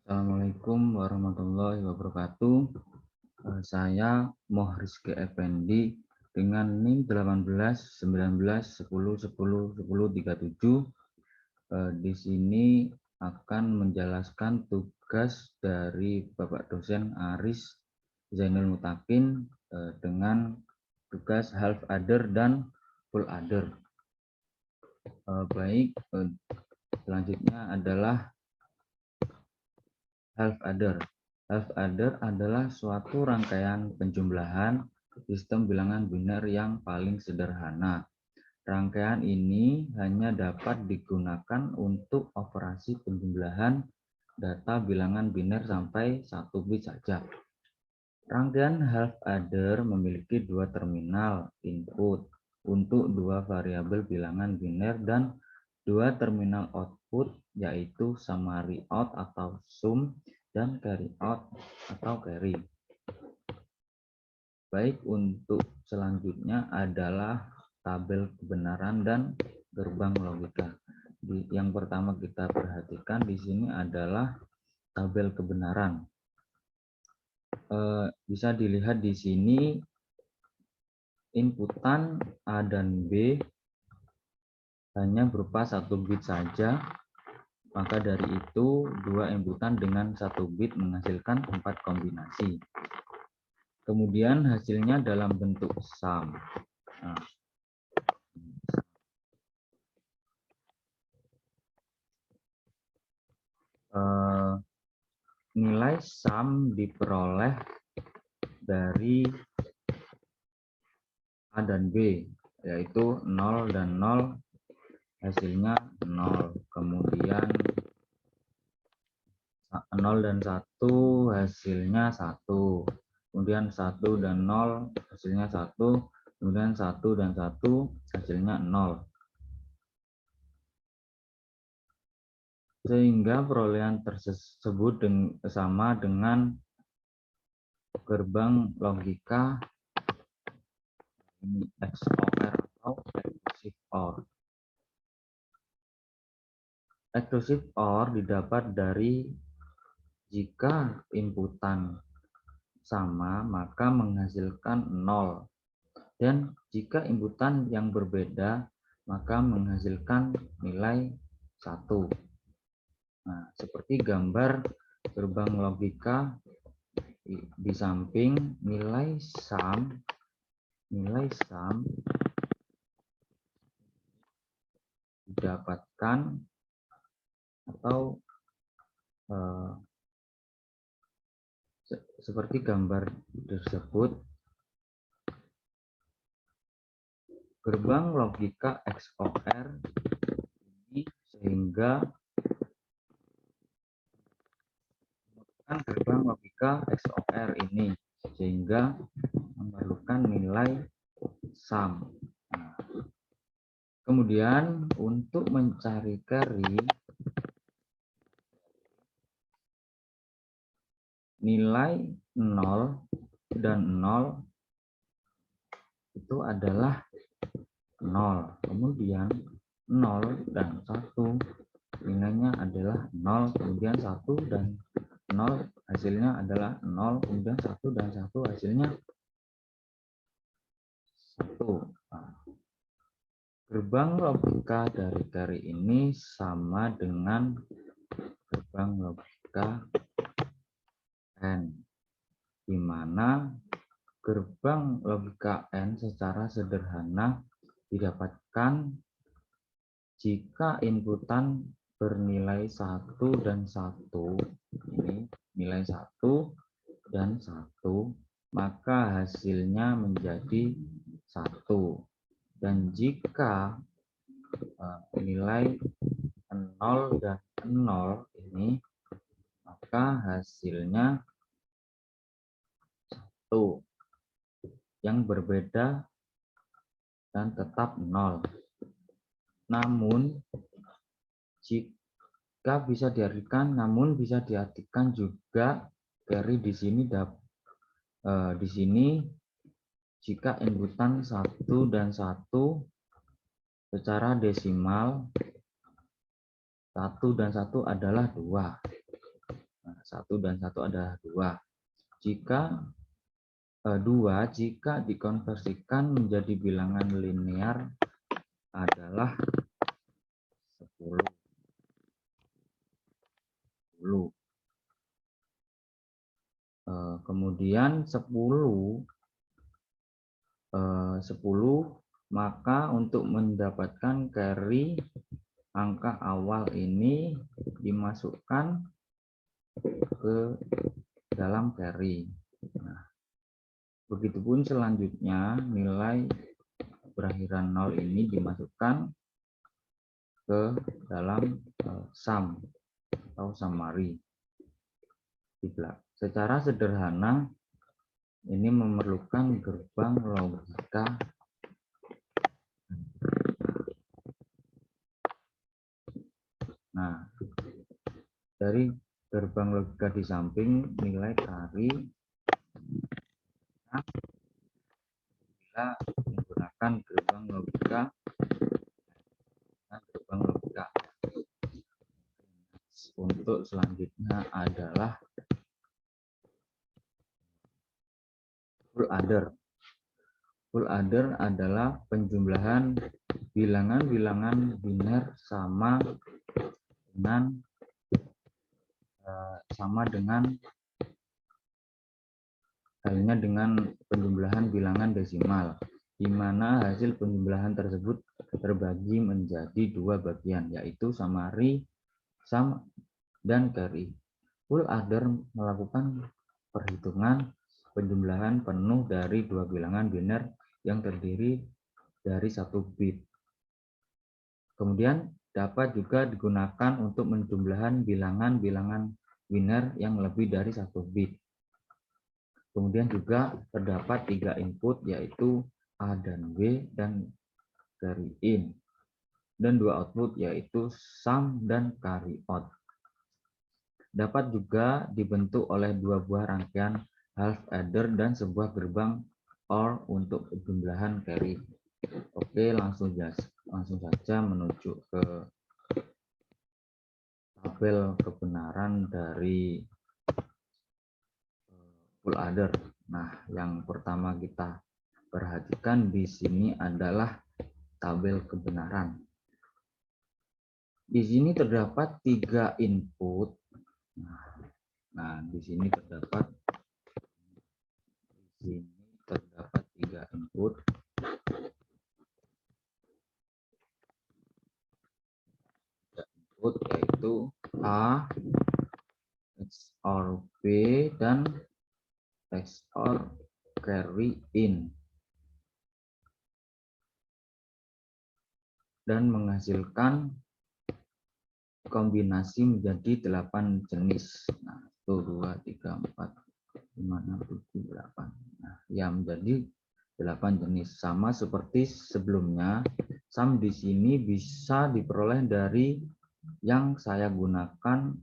Assalamualaikum warahmatullahi wabarakatuh. Saya Mohrizki Effendi dengan NIM 18 19 10 10 10 37. Di sini akan menjelaskan tugas dari Bapak dosen Aris Zainul Mutakin dengan tugas half adder dan full adder. Selanjutnya adalah half adder. Half adder adalah suatu rangkaian penjumlahan sistem bilangan biner yang paling sederhana. Rangkaian ini hanya dapat digunakan untuk operasi penjumlahan data bilangan biner sampai 1 bit saja. Rangkaian half adder memiliki dua terminal input untuk dua variabel bilangan biner dan dua terminal output, yaitu summary out atau sum dan carry out atau carry. Baik, untuk selanjutnya adalah tabel kebenaran dan gerbang logika. Yang pertama kita perhatikan di sini adalah tabel kebenaran. Bisa dilihat di sini inputan A dan B hanya berupa 1 bit saja. Maka dari itu, dua inputan dengan 1 bit menghasilkan 4 kombinasi. Kemudian hasilnya dalam bentuk sum. Nilai sum diperoleh dari A dan B, yaitu 0 dan 0, hasilnya 0. Kemudian 0 dan 1 hasilnya 1. Kemudian 1 dan 0 hasilnya 1. Kemudian 1 dan 1 hasilnya 0. Sehingga perolehan tersebut sama dengan gerbang logika XOR atau exclusive OR. Exclusive OR didapat dari jika inputan sama maka menghasilkan 0, dan jika inputan yang berbeda maka menghasilkan nilai 1. Nah, seperti gambar gerbang logika di samping nilai sum didapatkan atau seperti gambar tersebut, gerbang logika XOR ini sehingga gerbang logika XOR ini sehingga memerlukan nilai sum. Nah, kemudian untuk mencari carry, nilai 0 dan 0 itu adalah 0. Kemudian 0 dan 1 nilainya adalah 0. Kemudian 1 dan 0 hasilnya adalah 0. Kemudian 1 dan 1 hasilnya 1. Nah, gerbang logika dari carry ini sama dengan gerbang logika N, di mana gerbang logika N secara sederhana didapatkan jika inputan bernilai 1 dan 1, ini nilai 1 dan 1, maka hasilnya menjadi 1. Dan jika nilai 0 dan 0 ini, maka hasilnya 1 yang berbeda dan tetap 0. Namun jika bisa diartikan juga carry di sini jika inputan 1 dan 1 secara desimal 1 dan 1 adalah 2. Nah, 1 dan 1 adalah 2. Jika dikonversikan menjadi bilangan linear adalah 10. Kemudian 10, maka untuk mendapatkan carry angka awal ini dimasukkan ke dalam carry. Nah, begitupun selanjutnya nilai berakhiran 0 ini dimasukkan ke dalam sum atau summary. Secara sederhana ini memerlukan gerbang logika. Nah, dari gerbang logika di samping nilai carry bila menggunakan gerbang logika untuk selanjutnya adalah full adder. Full adder adalah penjumlahan bilangan-bilangan biner sama dengan halnya dengan penjumlahan bilangan desimal, di mana hasil penjumlahan tersebut terbagi menjadi 2 bagian, yaitu summary, sum, dan carry. Full adder melakukan perhitungan penjumlahan penuh dari 2 bilangan biner yang terdiri dari 1 bit. Kemudian dapat juga digunakan untuk penjumlahan bilangan-bilangan biner yang lebih dari 1 bit. Kemudian juga terdapat 3 input, yaitu A dan B dan carry in, dan 2 output, yaitu sum dan carry out. Dapat juga dibentuk oleh 2 buah rangkaian half adder dan sebuah gerbang OR untuk penjumlahan carry. Oke, langsung saja menuju ke tabel kebenaran dari full adder. Nah, yang pertama kita perhatikan di sini adalah tabel kebenaran. Di sini terdapat 3 input. Nah, di sini terdapat 3 input. Yaitu A XOR B dan XOR carry in, dan menghasilkan kombinasi menjadi 8 jenis. Nah, 1, 2, 3, 4, 5, 6, 7, 8. Nah, yang menjadi 8 jenis. Sama seperti sebelumnya, sum di sini bisa diperoleh dari yang saya gunakan,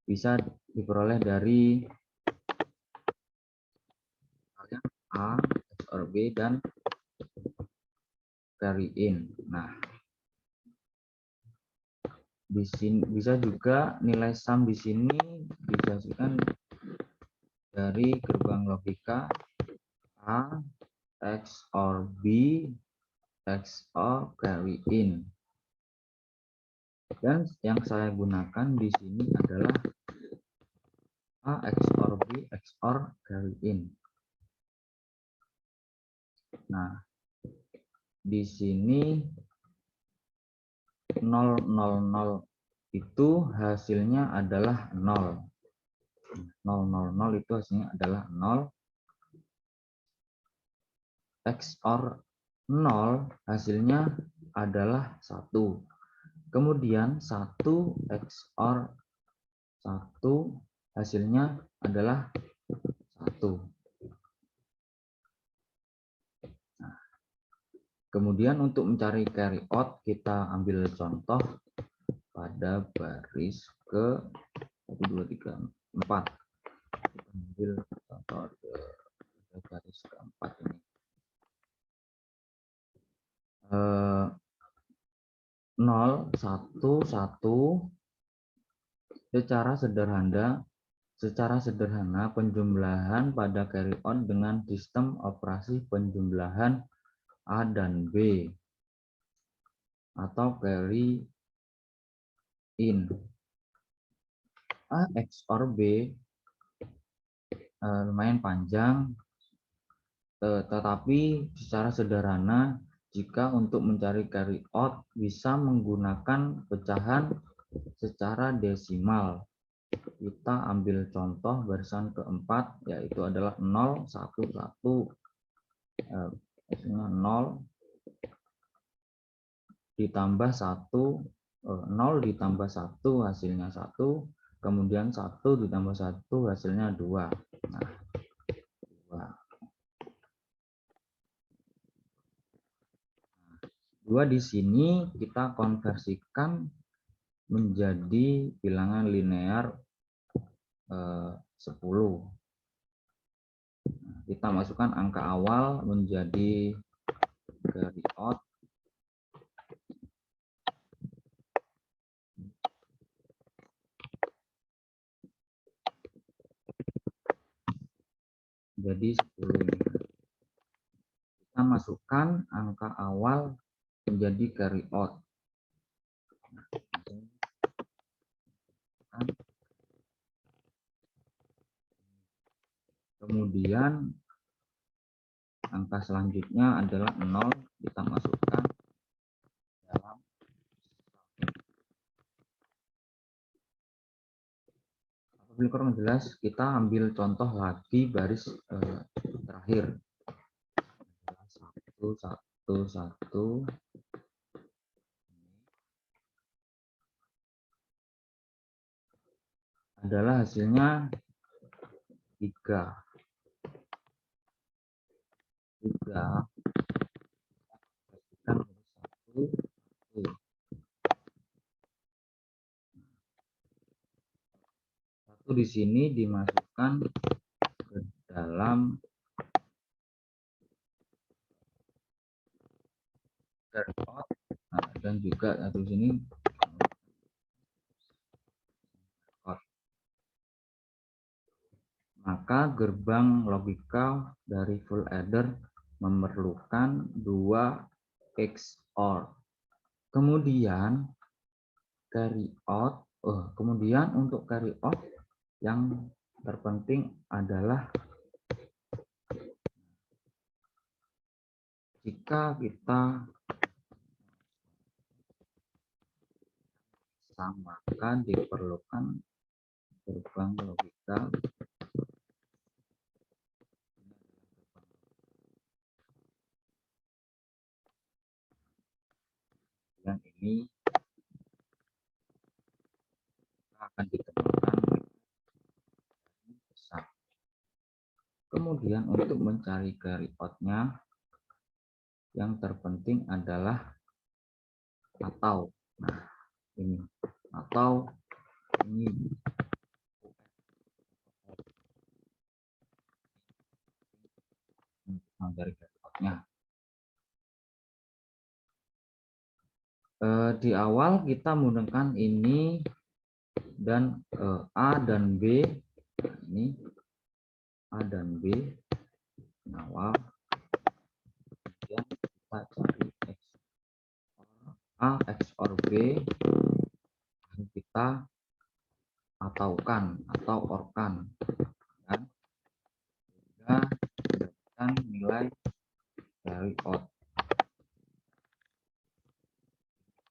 bisa diperoleh dari A XOR B dan carry in. Nah, di sini bisa juga nilai sum di sini dihasilkan dari gerbang logika A XOR B XOR carry in. Dan yang saya gunakan di sini adalah A XOR B XOR carry in. Nah, di sini 000 itu hasilnya adalah 0. 000 itu hasilnya adalah 0. XOR 0 hasilnya adalah 1. Kemudian 1 XOR 1 hasilnya adalah 1. Nah, kemudian untuk mencari carry out, kita ambil contoh pada baris ke 1, 2, 3, 4. Kita ambil contoh ke baris keempat ini. 0, 1, 1. Secara sederhana Secara sederhana, penjumlahan pada carry on dengan sistem operasi penjumlahan A dan B atau carry in. A XOR B lumayan panjang, tetapi secara sederhana jika untuk mencari carry out bisa menggunakan pecahan secara desimal. Kita ambil contoh barisan keempat, yaitu adalah 0, 1, 1. 0 ditambah 1, 0 ditambah 1 hasilnya 1, kemudian 1 ditambah 1 hasilnya 2. Nah, 2 di sini kita konversikan menjadi bilangan linear 10. Kita masukkan angka awal menjadi carry out. Jadi 10 ini. Kita masukkan angka awal menjadi carry out. Kemudian angka selanjutnya adalah 0, kita masukkan dalam. Apabila kurang jelas, kita ambil contoh lagi baris terakhir. 1, 1, 1. Adalah hasilnya 3. 3 kan 1, 1. 1 di sini dimasukkan ke dalam carry out, dan juga satu sini out. Maka gerbang logika dari full adder memerlukan 2 XOR. Kemudian carry out, kemudian untuk carry out yang terpenting adalah jika kita samakan diperlukan gerbang logika yang ini akan ditemukan besar. Kemudian untuk mencari carry out-nya yang terpenting adalah atau. Nah, ini atau ini dari carry out-nya. Di awal kita menggunakan ini dan A dan B. Ini A dan B awal. Kemudian kita cari A XOR B, dan kita ataukan atau orkan, dan juga mendapatkan nilai carry out.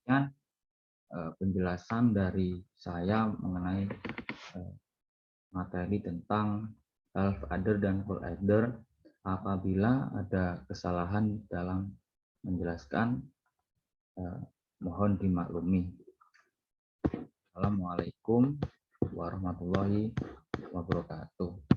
Dan penjelasan dari saya mengenai materi tentang half adder dan full adder. Apabila ada kesalahan dalam menjelaskan, mohon dimaklumi. Assalamualaikum warahmatullahi wabarakatuh.